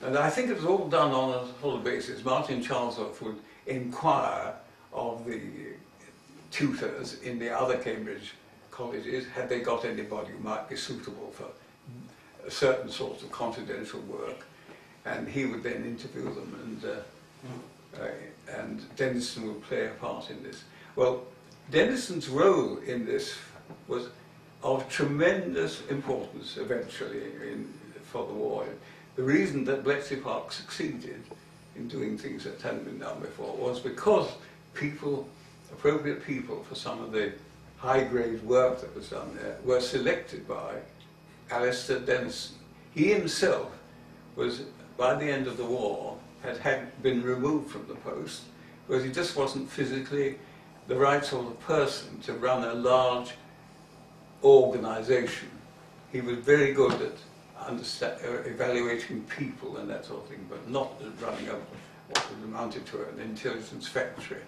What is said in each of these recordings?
And I think it was all done on a sort of basis. Martin Charlesworth would inquire of the tutors in the other Cambridge colleges, had they got anybody who might be suitable for certain sorts of confidential work, and he would then interview them, and Denison would play a part in this. Well, Denison's role in this was of tremendous importance eventually for the war. The reason that Bletchley Park succeeded in doing things that hadn't been done before was because appropriate people for some of the high-grade work that was done there were selected by Alistair Denison. He himself was, by the end of the war, had been removed from the post because he just wasn't physically the right sort of person to run a large organisation. He was very good at evaluating people and that sort of thing, but not running what was amounted to an intelligence factory.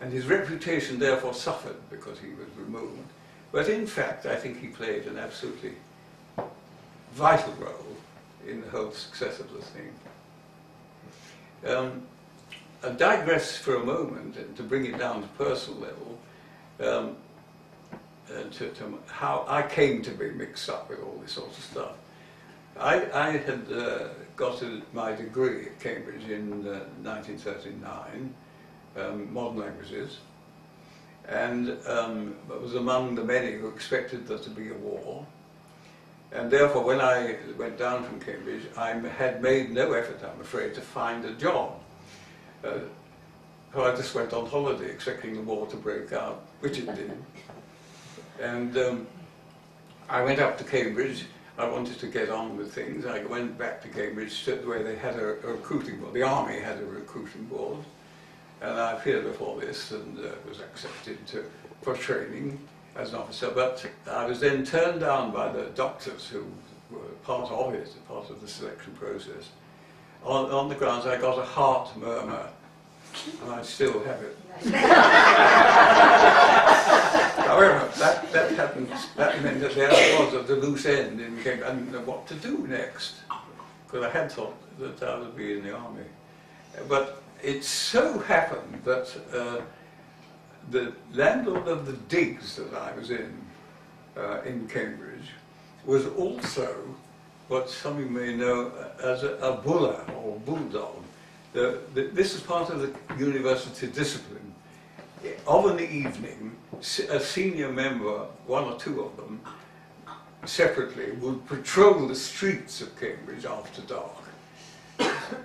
And his reputation therefore suffered because he was removed. But in fact, I think he played an absolutely vital role in the whole success of the thing. I digress for a moment to bring it down to personal level, to how I came to be mixed up with all this sort of stuff. I had got my degree at Cambridge in 1939, modern languages, and was among the many who expected there to be a war. And therefore, when I went down from Cambridge, I had made no effort, I'm afraid, to find a job. So I just went on holiday expecting the war to break out, which it did. And I went up to Cambridge. I wanted to get on with things. I went back to Cambridge where they had a recruiting board. The army had a recruiting board. And I appeared before this and was accepted for training as an officer. But I was then turned down by the doctors who were part of it, part of the selection process, on the grounds I got a heart murmur. And I still have it. However, that meant that there was at the loose end in Cambridge. I didn't know what to do next, because I had thought that I would be in the army. But it so happened that the landlord of the digs that I was in Cambridge was also what some of you may know as a buller or bulldog. This is part of the university discipline. Of an evening, a senior member, one or two of them, separately, would patrol the streets of Cambridge after dark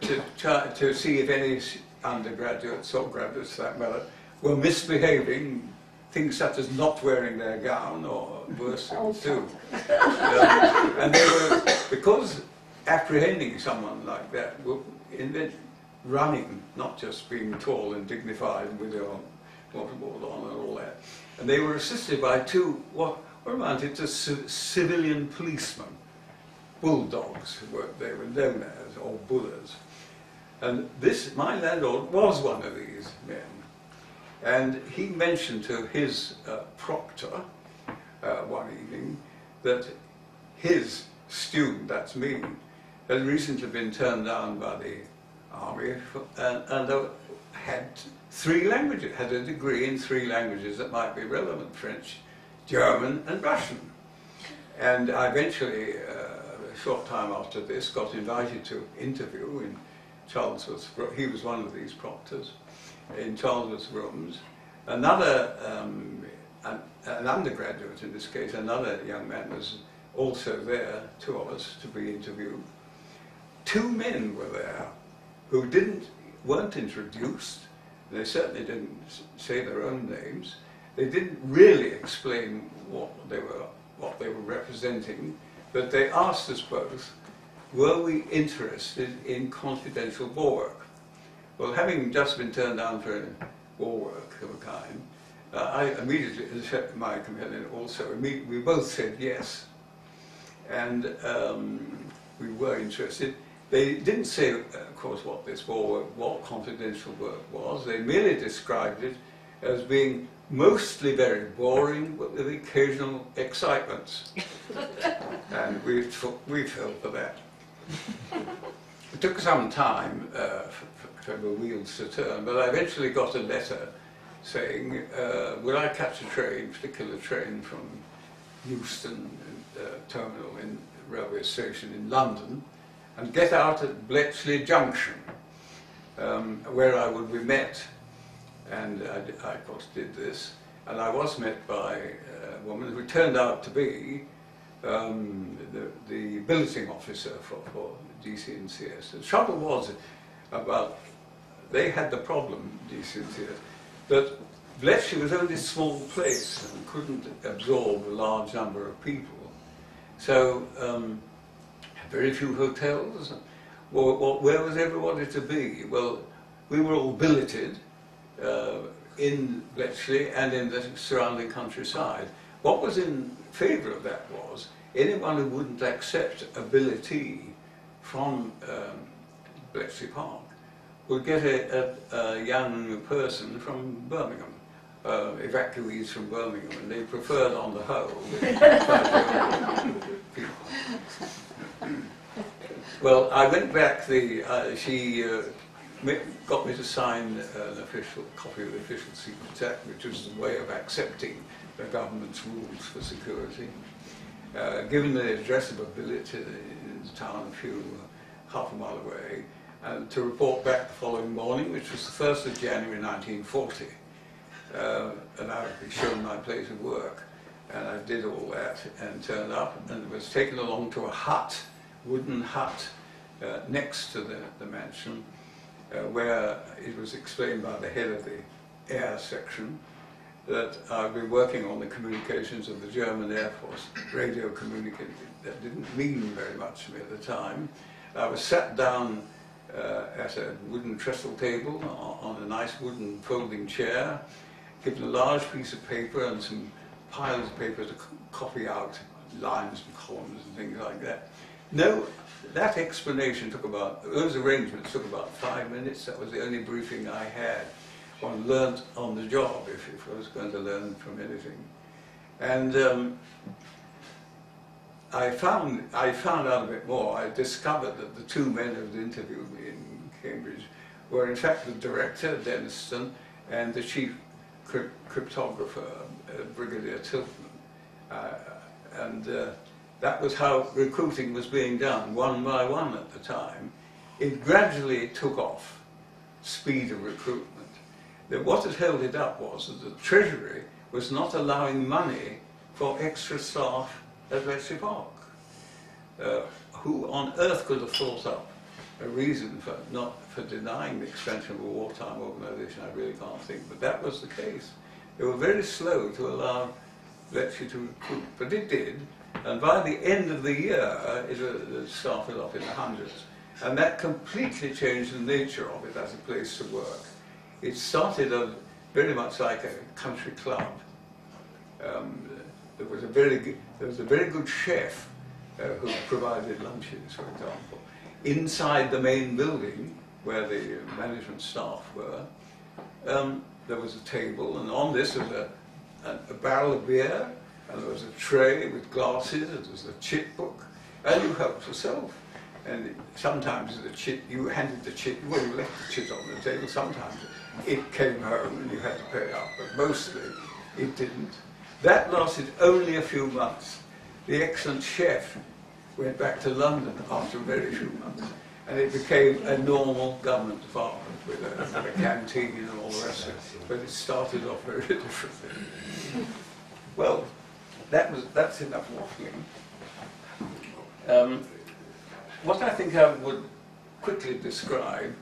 to see if any undergraduates or graduates, for that matter, were misbehaving, things such as not wearing their gown or worse things too. And they were, because apprehending someone like that, running, not just being tall and dignified with your waterboard on and all that. And they were assisted by two, what amounted to civilian policemen, bulldogs, they were known as, or bullers. And my landlord was one of these men. And he mentioned to his proctor one evening that his student, that's me, had recently been turned down by the army and had 3 languages, had a degree in 3 languages that might be relevant: French, German and Russian. And I eventually, a short time after this, got invited to interview in Charlesworth's, he was one of these proctors, in Charlesworth's rooms. Another, an undergraduate in this case, another young man was also there, 2 of us, to be interviewed. 2 men were there who weren't introduced. They certainly didn't say their own names. They didn't really explain what they were representing, but they asked us both, were we interested in confidential war work? Well, having just been turned down for war work of a kind, I immediately, my companion also, we both said yes. And we were interested. They didn't say, of course, what this war work, what confidential work was. They merely described it as being mostly very boring, but with occasional excitements. And we fell for that. It took some time for the wheels to turn, but I eventually got a letter saying, would I catch a train, particular train from Euston terminal in railway station in London, and get out at Bletchley Junction, where I would be met. And I of course did this, and I was met by a woman who turned out to be the billeting officer for DCNCS. The trouble was they had the problem, DCNCS, that Bletchley was only a small place and couldn't absorb a large number of people. So, very few hotels. Well, where was everybody to be? Well, we were all billeted in Bletchley and in the surrounding countryside. What was in favour of that was anyone who wouldn't accept a billetee from Bletchley Park would get a young person from Birmingham, evacuees from Birmingham, and they preferred on the whole people. Well, I went back, she got me to sign an official copy of the Official Secrets Act, which was a way of accepting the government's rules for security. Given the address of a billet in the town half a mile away, and to report back the following morning, which was the 1st of January 1940. And I would be shown my place of work. And I did all that and turned up and was taken along to a hut, wooden hut, next to the mansion, where it was explained by the head of the air section that I'd be working on the communications of the German Air Force, radio communication. That didn't mean very much to me at the time. I was sat down at a wooden trestle table on a nice wooden folding chair, given a large piece of paper and some piles of paper to copy out lines and columns and things like that. No, that explanation those arrangements took about 5 minutes. That was the only briefing I had. One learnt on the job if I was going to learn from anything. And I found out a bit more. I discovered that the two men who had interviewed me in Cambridge were in fact the director, Denniston, and the chief cryptographer, Brigadier Tiltman. That was how recruiting was being done, one by one at the time. It gradually took off, speed of recruitment. What had held it up was that the Treasury was not allowing money for extra staff at Bletchley Park. Who on earth could have thought up a reason for denying the expansion of a wartime organisation? I really can't think, but that was the case. They were very slow to allow Bletchley to recruit, but it did, and by the end of the year it started off in the hundreds, and that completely changed the nature of it as a place to work. It started very much like a country club. There was a very good chef who provided lunches, for example. Inside the main building, where the management staff were, there was a table, and on this was a barrel of beer, and there was a tray with glasses, and there was a chit book, and you helped yourself. And sometimes you handed the chit, well, you left the chit on the table, sometimes it came home and you had to pay up, but mostly it didn't. That lasted only a few months. The excellent chef went back to London after very few months, and it became a normal government department with a canteen and all the rest of it. But it started off very differently. Well, that's enough waffling. What I think I would quickly describe,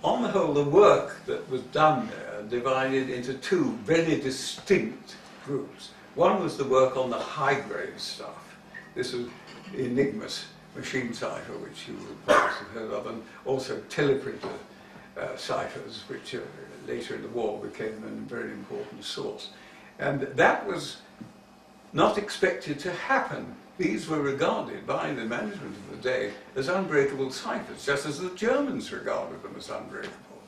on the whole, the work that was done there divided into two very distinct groups. One was the work on the high-grade stuff. This was the Enigma's machine cipher, which you would perhaps have heard of, and also teleprinter ciphers, which later in the war became a very important source. And that was not expected to happen. These were regarded by the management of the day as unbreakable ciphers, just as the Germans regarded them as unbreakable.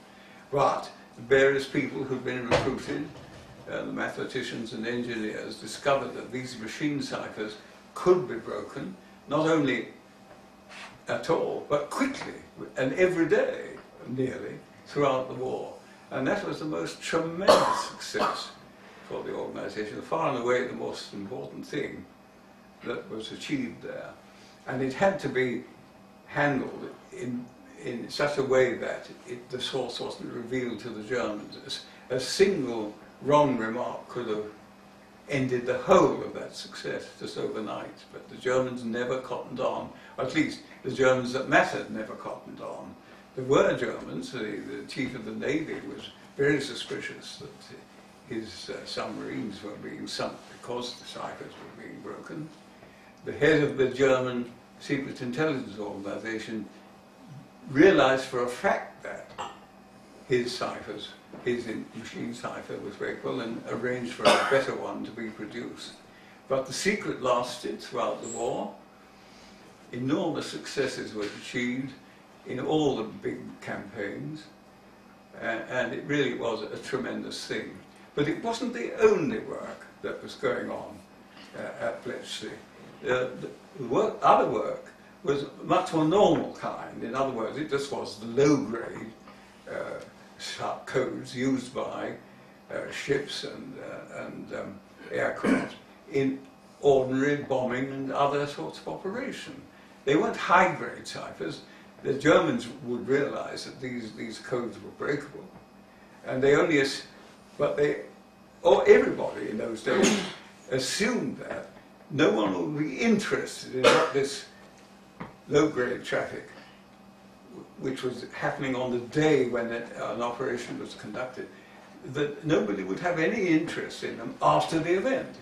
But various people who'd been recruited, the mathematicians and engineers, discovered that these machine ciphers could be broken, not only at all, but quickly, and every day, nearly, throughout the war. And that was the most tremendous success for the organisation, far and away the most important thing that was achieved there. And it had to be handled in such a way that the source wasn't revealed to the Germans. A single wrong remark could have ended the whole of that success just overnight, but the Germans never cottoned on. At least the Germans that mattered never cottoned on. There were Germans. The chief of the Navy was very suspicious that his submarines were being sunk because the ciphers were being broken. The head of the German Secret Intelligence Organization realized for a fact that his ciphers, his machine cipher was breakable, and arranged for a better one to be produced. But the secret lasted throughout the war. Enormous successes were achieved in all the big campaigns, and it really was a tremendous thing. But it wasn't the only work that was going on at Bletchley. Other work was much more normal kind. In other words, it just was the low-grade codes used by ships and aircraft in ordinary bombing and other sorts of operation. They weren't high-grade ciphers. The Germans would realize that these codes were breakable, and they only, everybody in those days assumed that no one would be interested in what this low-grade traffic, which was happening on the day when an operation was conducted, that nobody would have any interest in them after the event.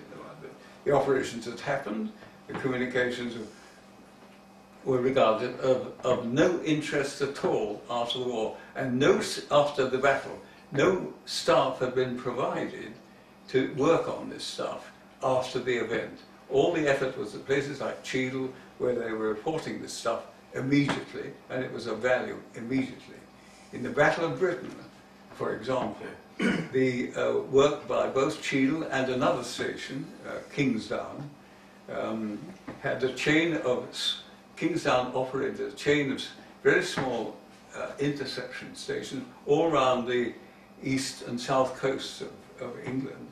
The operations had happened, the communications were regarded of no interest at all after the war, and after the battle, no staff had been provided to work on this stuff after the event. All the effort was at places like Cheadle, where they were reporting this stuff immediately, and it was of value immediately. In the Battle of Britain, for example, the work by both Cheadle and another station, Kingsdown, had a chain of Kingsdown operated a chain of very small interception stations all around the east and south coasts of England.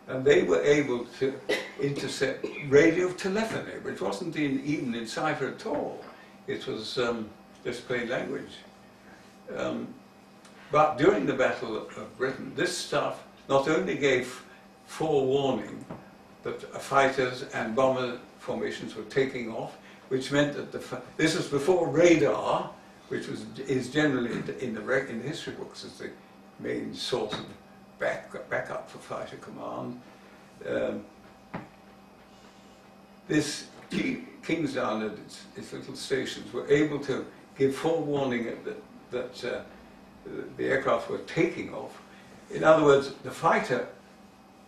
And they were able to intercept radio telephony, which wasn't even in cipher at all. It was just plain language. But during the Battle of Britain, this stuff not only gave forewarning that fighters and bomber formations were taking off, which meant that this was before radar, which is generally in the history books as the main source of backup for fighter command. This Kingsdown and its little stations were able to give forewarning that the aircraft were taking off. In other words, the fighter,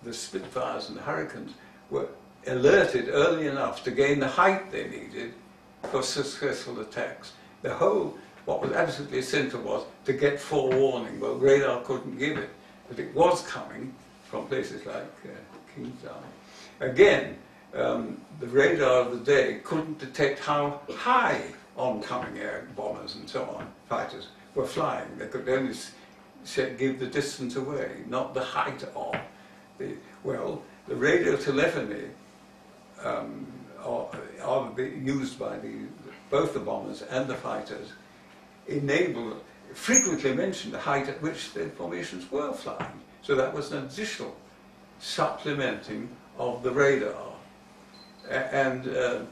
the Spitfires and the Hurricanes, were alerted early enough to gain the height they needed for successful attacks. What was absolutely essential was to get forewarning. Well, radar couldn't give it, but it was coming from places like Kingsdown. Again, the radar of the day couldn't detect how high oncoming air bombers and so on, fighters, were flying. They could only give the distance away, not the height of the... Well, the radio telephony used by both the bombers and the fighters frequently mentioned the height at which the formations were flying. So that was an additional supplementing of the radar. And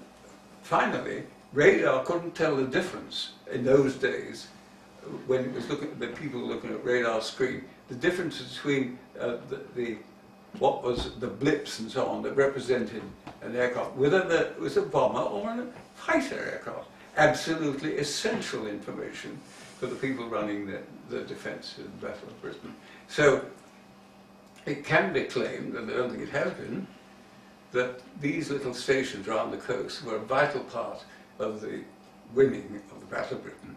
finally, radar couldn't tell the difference in those days when it was the people looking at radar screen, the difference between what was the blips and so on that represented an aircraft, whether it was a bomber or a fighter aircraft. Absolutely essential information for the people running the defence in the Battle of Britain. So it can be claimed, and I don't think it has been, that these little stations around the coast were a vital part of the winning of the Battle of Britain.